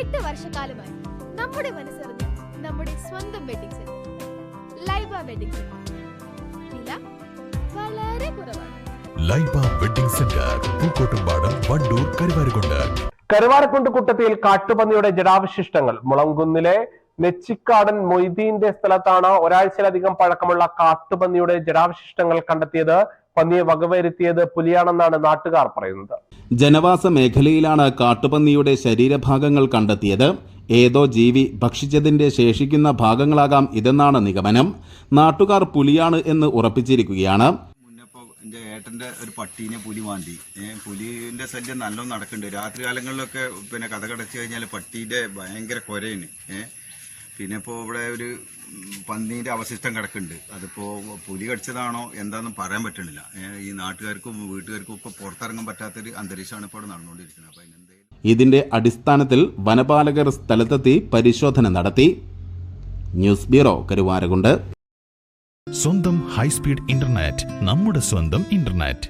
8 വർഷക്കാലമായി നമ്മുടെ മനസ്സറിഞ്ഞ നമ്മുടെ സ്വന്തം wedding centre Laiba wedding centre. വില വളരെ കുറവാണ്. Laiba wedding centre, Pookkottumpadam, Wandoor, Karuvarakundu. കരുവാരക്കുണ്ട് കുട്ടത്തിയിൽ കാട്ടുപന്നിയുടെ ജഡാവശിഷ്ടങ്ങൾ. മുളങ്കുന്നിലെ നെച്ചിക്കാടൻ മൊയ്തീന്റെ സ്ഥലത്താണ് ഒരാഴ്ചയിലധികം പഴക്കമുള്ള കാട്ടുപന്നിയുടെ ജഡാവശിഷ്ടങ്ങൾ കണ്ടെത്തിയത്. പന്നിയെ വകവരുത്തിയത് പുലിയാണെന്നാണ് നാട്ടുകാർ പറയുന്നത്. ജനവാസ മേഖലയിലാണ് കാട്ടുപന്നിയുടെ ശരീരഭാഗങ്ങൾ കണ്ടെത്തിയത്. ഏതോ ജീവി ഭക്ഷിച്ചതിന്റെ ശേഷിക്കുന്ന ഭാഗങ്ങളാകാം ഇതെന്നാണ് നിഗമനം. നാട്ടുകാർ പുലിയാണ് എന്ന് ഉറപ്പിച്ചിരിക്കുകയാണ്. എൻ്റെ ഏട്ടൻ്റെ ഒരു പട്ടീനെ പുലി മാന്തി. പുലിൻ്റെ ശല്യം നല്ലോണം നടക്കുന്നുണ്ട്. രാത്രി കാലങ്ങളിലൊക്കെ പിന്നെ കഥ കടച്ചു കഴിഞ്ഞാൽ പട്ടീൻ്റെ ഭയങ്കര കൊരയാണ്. പിന്നെ ഇപ്പോൾ ഇവിടെ ഒരു പന്നീൻ്റെ അവശിഷ്ടം കിടക്കുന്നുണ്ട്. അതിപ്പോൾ പുലി കടിച്ചതാണോ എന്താണെന്നും പറയാൻ പറ്റണില്ല. ഈ നാട്ടുകാർക്കും വീട്ടുകാർക്കും ഒക്കെ പുറത്തിറങ്ങാൻ പറ്റാത്തൊരു അന്തരീക്ഷമാണ് ഇപ്പോൾ നടന്നുകൊണ്ടിരിക്കുന്നത്. അപ്പോൾ ഇതിന്റെ അടിസ്ഥാനത്തിൽ വനപാലകർ സ്ഥലത്തെത്തി പരിശോധന നടത്തി. News bureau, Karuvarakundu. സ്വന്തം ഹൈസ്പീഡ് ഇന്റർനെറ്റ്, നമ്മുടെ സ്വന്തം ഇന്റർനെറ്റ്.